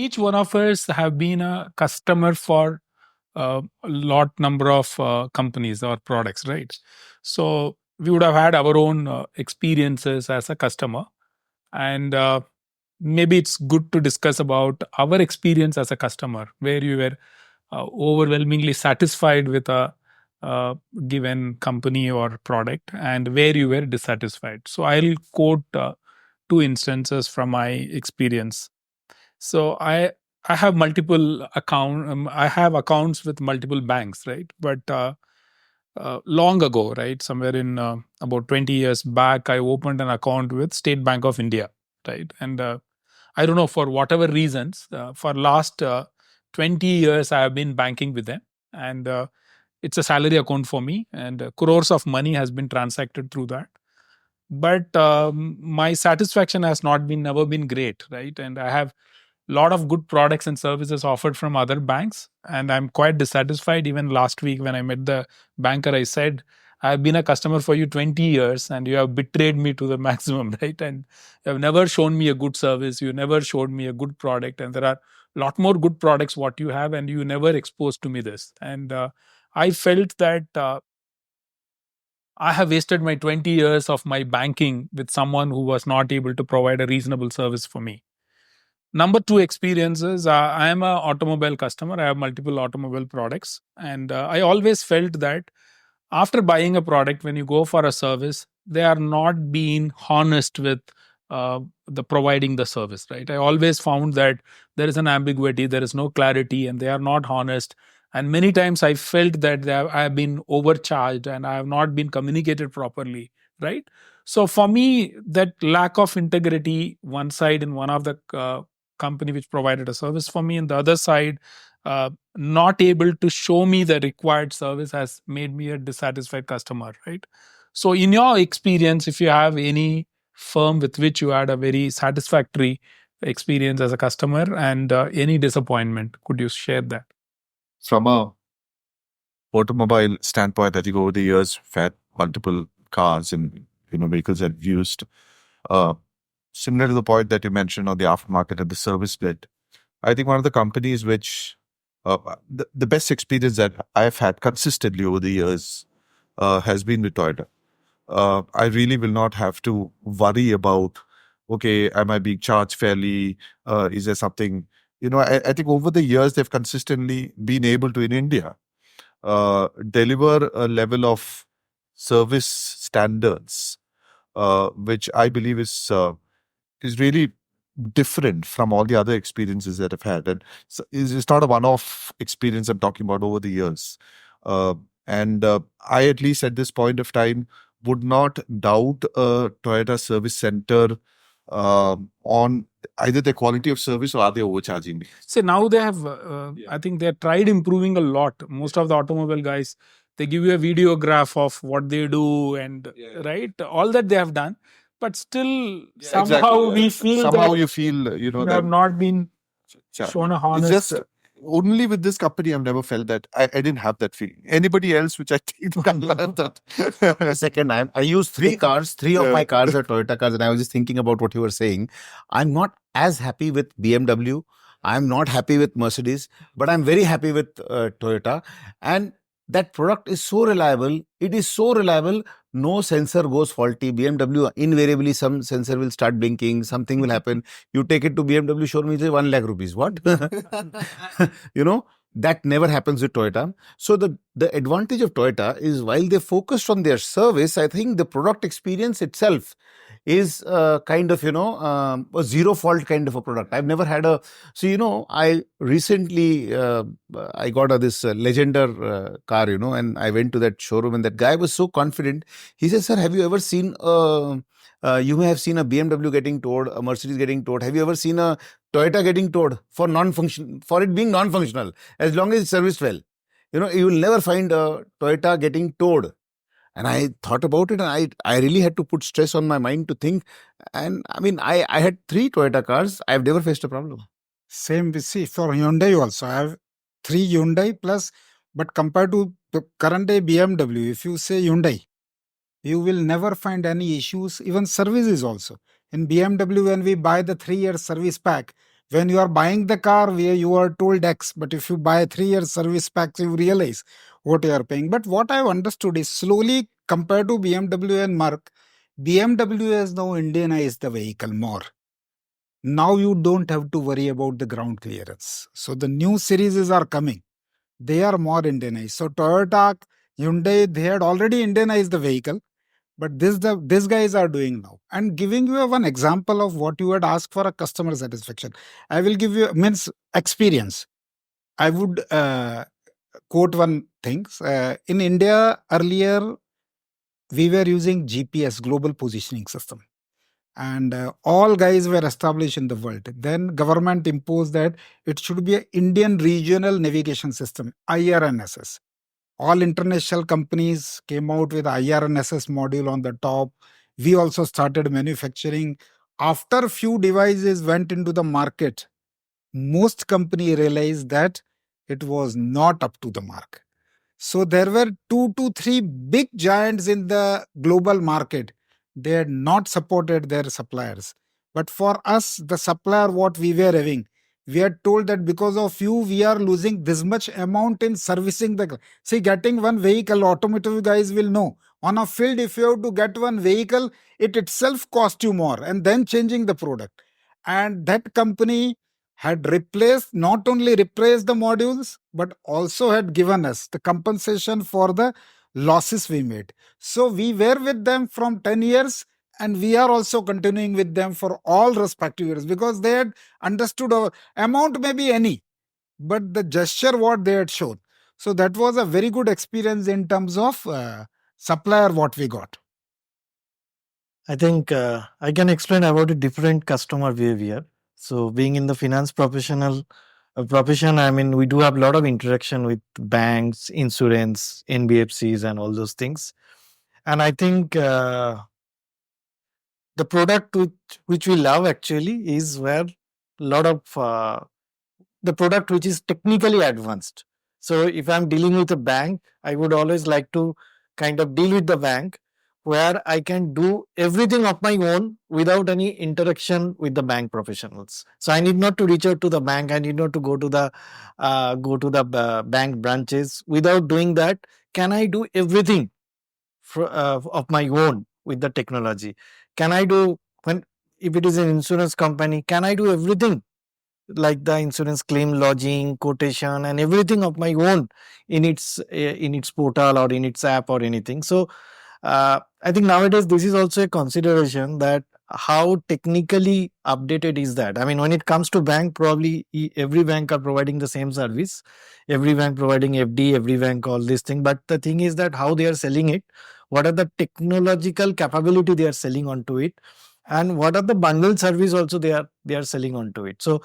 each one of us have been a customer for a lot number of companies or products, right? So we would have had our own experiences as a customer, and maybe it's good to discuss about our experience as a customer, where you were overwhelmingly satisfied with a given company or product, and where you were dissatisfied. So I'll quote two instances from my experience. So I have multiple I have accounts with multiple banks, right? But long ago, right, somewhere in about 20 years back, I opened an account with State Bank of India, right? And I don't know, for whatever reasons, for last 20 years I have been banking with them, and it's a salary account for me, and crores of money has been transacted through that. But my satisfaction has not been never been great, right? And I have lot of good products and services offered from other banks, and I'm quite dissatisfied. Even last week when I met the banker, I said, I've been a customer for you 20 years and you have betrayed me to the maximum, right? And you have never shown me a good service, you never showed me a good product, and there are a lot more good products what you have, and you never exposed to me this. And I felt that I have wasted my 20 years of my banking with someone who was not able to provide a reasonable service for me. Number two experiences, I am an automobile customer. I have multiple automobile products. And I always felt that after buying a product, when you go for a service, they are not being honest with the providing the service, right? I always found that there is an ambiguity, there is no clarity, and they are not honest. And many times I felt that I have been overcharged and I have not been communicated properly, right? So for me, that lack of integrity, one side in one of the company which provided a service for me, and the other side not able to show me the required service, has made me a dissatisfied customer, right? So in your experience, if you have any firm with which you had a very satisfactory experience as a customer, and any disappointment, could you share that? From a automobile standpoint, I think over the years, we've had multiple cars and vehicles that we've used. Similar to the point that you mentioned on the aftermarket and the service bit, I think one of the companies which the best experience that I've had consistently over the years has been with Toyota. I really will not have to worry about, okay, am I being charged fairly? Is there something, I think over the years, they've consistently been able to, in India, deliver a level of service standards, which I believe is really different from all the other experiences that I've had. And so it's not a one-off experience I'm talking about over the years. And I, at least at this point of time, would not doubt a Toyota service center on either the quality of service or are they overcharging me. So now they have, I think they tried improving a lot. Most of the automobile guys, they give you a video graph of what they do, and right, all that they have done. But still, somehow we feel somehow that you feel, you have not been shown a honest. It's just only with this company I've never felt that. I didn't have that feeling. Anybody else, which I think can learn that. Second, I use three cars. Three of my cars are Toyota cars, and I was just thinking about what you were saying. I'm not as happy with BMW. I'm not happy with Mercedes, but I'm very happy with Toyota. And that product is so reliable. It is so reliable. No sensor goes faulty. BMW, invariably, some sensor will start blinking. Something will happen. You take it to BMW showroom, you say 1 lakh rupees. What? That never happens with Toyota. So the advantage of Toyota is, while they focused on their service, I think the product experience itself is kind of, a zero fault kind of a product. I've never had I recently, I got this Legender car, and I went to that showroom, and that guy was so confident. He said, sir, have you ever seen, you may have seen a BMW getting towed, a Mercedes getting towed. Have you ever seen a Toyota getting towed for it being non-functional, as long as it's serviced well? You will never find a Toyota getting towed. And I thought about it, and I really had to put stress on my mind to think. And I mean, I had 3 Toyota cars. I've never faced a problem. Same we see for Hyundai also. I have 3 Hyundai plus, but compared to the current day BMW, if you say Hyundai, you will never find any issues, even services also. In BMW, when we buy the 3-year service pack, When you are buying the car, where you are told X, but if you buy 3 year service packs, you realize what you are paying. But what I've understood is slowly compared to BMW and Merc, BMW has now Indianized the vehicle more. Now you don't have to worry about the ground clearance. So the new series are coming. They are more Indianized. So Toyota, Hyundai, they had already Indianized the vehicle, but these guys are doing now. And giving you one example of what you had asked for a customer satisfaction, I will give you means experience. I would quote one thing. In India earlier, we were using GPS, global positioning system, and all guys were established in the world. Then government imposed that it should be an Indian regional navigation system, IRNSS. All international companies came out with IRNSS module on the top. We also started manufacturing. After few devices went into the market, most company realized that it was not up to the mark. So there were 2 to 3 big giants in the global market. They had not supported their suppliers. But for us, the supplier, what we were having, we are told that because of you, we are losing this much amount in servicing the. See, getting one vehicle, automotive guys will know. On a field, if you have to get one vehicle, it itself cost you more, and then changing the product. And that company had replaced, not only replaced the modules, but also had given us the compensation for the losses we made. So we were with them from 10 years, and we are also continuing with them for all respective years, because they had understood our amount may be any, but the gesture what they had shown. So that was a very good experience in terms of supplier what we got. I think I can explain about a different customer behavior. So, being in the finance profession, I mean, we do have a lot of interaction with banks, insurance, NBFCs, and all those things. And I think the product which we love actually is where a lot of the product which is technically advanced. So, if I'm dealing with a bank, I would always like to kind of deal with the bank where I can do everything of my own without any interaction with the bank professionals. So I need not to reach out to the bank. I need not to go to the bank branches. Without doing that, can I do everything of my own with the technology? Can I do when if it is an insurance company? Can I do everything like the insurance claim lodging, quotation, and everything of my own in its portal or in its app or anything? So I think nowadays this is also a consideration that how technically updated is that. I mean, when it comes to bank, probably every bank are providing the same service, every bank providing FD, every bank all this thing. But the thing is that how they are selling it, what are the technological capability they are selling onto it, and what are the bundle service also they are selling onto it. So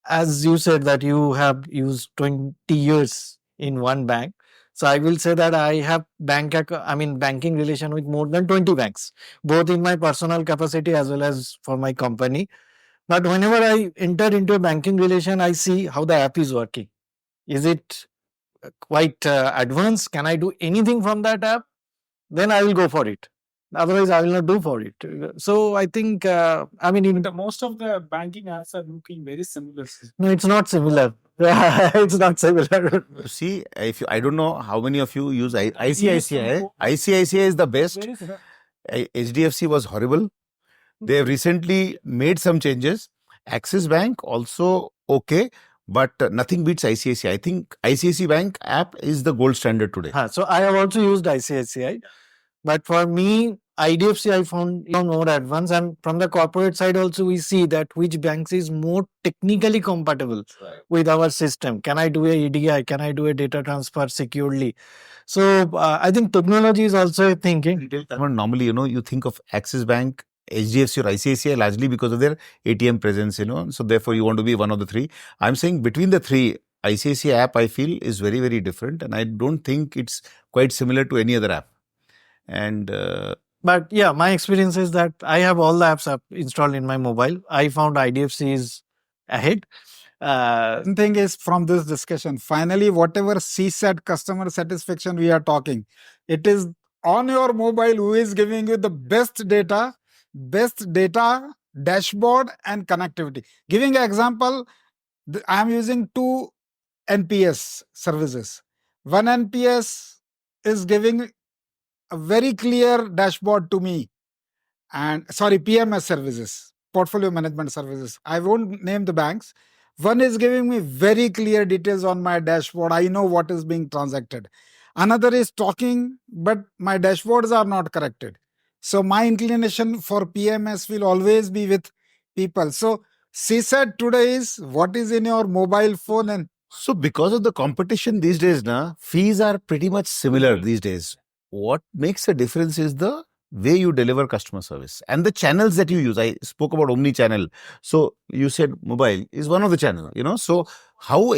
as you said that you have used 20 years in one bank. So I will say that I have banking relation with more than 20 banks, both in my personal capacity as well as for my company. But whenever I enter into a banking relation, I see how the app is working. Is it quite advanced? Can I do anything from that app? Then I will go for it. Otherwise, I will not do for it. So I think, Most of the banking apps are looking very similar. no, it's not similar. It's not similar. See, I don't know how many of you use ICICI. ICICI is the best. Very similar. HDFC was horrible. They have recently made some changes. Axis Bank also okay, but nothing beats ICICI. I think ICICI Bank app is the gold standard today. So I have also used ICICI, but for me, IDFC I found more advanced, and from the corporate side also we see that which banks is more technically compatible with our system. Can I do a EDI? Can I do a data transfer securely? So I think technology is also a thinking. Normally, you think of Axis Bank, HDFC or ICICI largely because of their ATM presence, so therefore you want to be one of the three. I'm saying between the three, ICICI app I feel is very, very different, and I don't think it's quite similar to any other app. And but yeah, my experience is that I have all the apps installed in my mobile. I found IDFC is ahead. One thing is from this discussion, finally, whatever CSAT customer satisfaction we are talking, it is on your mobile who is giving you the best data dashboard and connectivity. Giving an example, I am using two NPS services. One NPS is giving a very clear dashboard to me, and sorry, PMS services, portfolio management services. I won't name the banks. One is giving me very clear details on my dashboard. I know what is being transacted. Another is talking, but my dashboards are not corrected. So my inclination for PMS will always be with people. So CSAT today is what is in your mobile phone. And So because of the competition these days, fees are pretty much similar these days. What makes a difference is the way you deliver customer service and the channels that you use. I spoke about omni-channel. So you said mobile is one of the channel, So how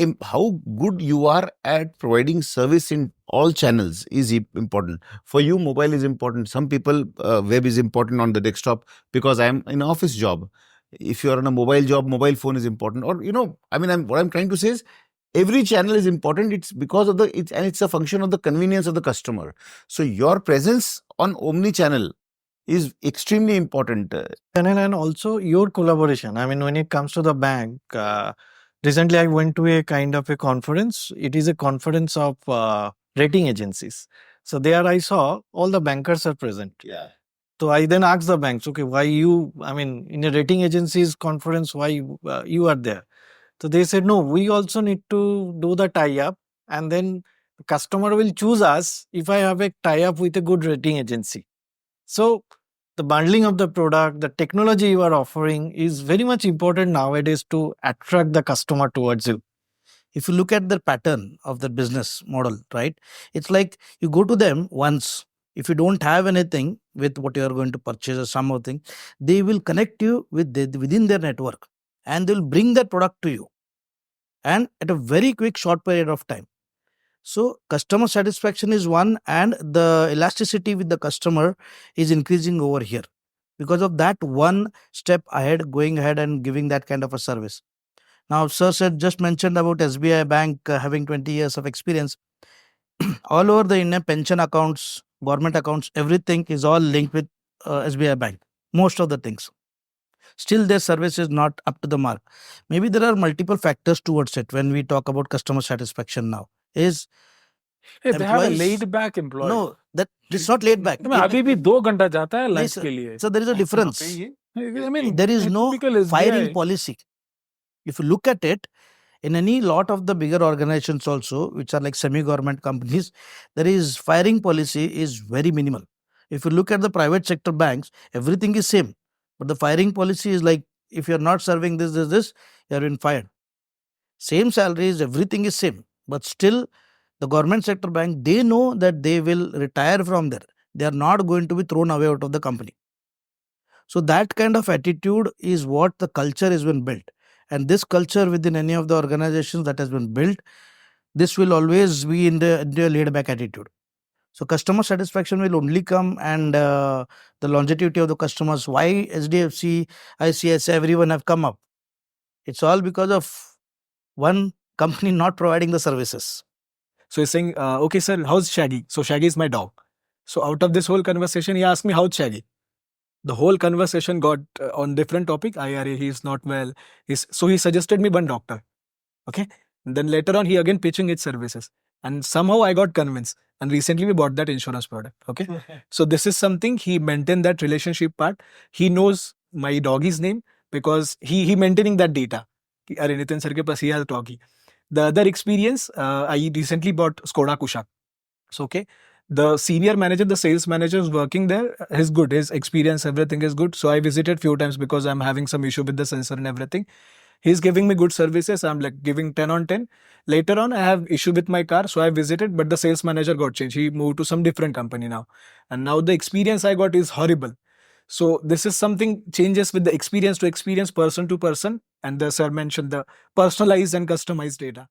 good you are at providing service in all channels is important. For you, mobile is important. Some people, web is important on the desktop because I'm in an office job. If you are on a mobile job, mobile phone is important. Or, what I'm trying to say is, every channel is important. It's because of it's a function of the convenience of the customer. So your presence on omni-channel is extremely important. And also your collaboration. I mean, when it comes to the bank, recently I went to a kind of a conference. It is a conference of rating agencies. So there I saw all the bankers are present. Yeah. So I then asked the banks, okay, why you, I mean, in a rating agencies conference, why you are there? So they said, no, we also need to do the tie-up, and then the customer will choose us if I have a tie-up with a good rating agency. So the bundling of the product, the technology you are offering is very much important nowadays to attract the customer towards you. If you look at the pattern of the business model, right, it's like you go to them once. If you don't have anything with what you are going to purchase or something, they will connect you with within their network, and they will bring that product to you, and at a very quick short period of time. So customer satisfaction is one, and the elasticity with the customer is increasing over here because of that one step ahead, going ahead and giving that kind of a service. Now, sir said just mentioned about SBI Bank having 20 years of experience. All over the India, pension accounts, government accounts, everything is all linked with SBI Bank. Most of the things. Still, their service is not up to the mark. Maybe there are multiple factors towards it when we talk about customer satisfaction now. Is Hey, they have a employees- laid back employee. no, that it's not laid back. मैं अभी भी 2 घंटा जाता है नहीं, lunch sir. के लिए. So there is a difference. I mean, There is no typical SBI. firing policy. If you look at it, in any lot of the bigger organizations also, which are like semi-government companies, there is firing policy is very minimal. If you look at the private sector banks, everything is same. But the firing policy is like, if you're not serving this, you're been fired. Same salaries, everything is same. But still, the government sector bank, they know that they will retire from there. They are not going to be thrown away out of the company. So that kind of attitude is what the culture has been built. And this culture within any of the organizations that has been built, this will always be in the laid back attitude. So customer satisfaction will only come, and the longevity of the customers. Why SDFC, ICICI, everyone have come up? It's all because of one company not providing the services. So he's saying, okay, sir, how's Shaggy? So Shaggy is my dog. So out of this whole conversation, he asked me, how's Shaggy? The whole conversation got on different topic. Arya, he is not well. So he suggested me one doctor. Okay. And then later on, he again pitching his services. And somehow I got convinced. And recently we bought that insurance product. Okay. So this is something, he maintained that relationship part. He knows my doggy's name because he maintaining that data. Arya, Nitin sir ke paas he has doggy. The other experience, I recently bought Skoda Kushaq. So, okay. The senior manager, the sales manager is working there. He's good. His experience, everything is good. So I visited few times because I'm having some issue with the sensor and everything. He's giving me good services. I'm like giving 10 on 10. Later on, I have issue with my car. So I visited, but the sales manager got changed. He moved to some different company now. And now the experience I got is horrible. So this is something changes with the experience to experience, person to person. And the sir mentioned the personalized and customized data.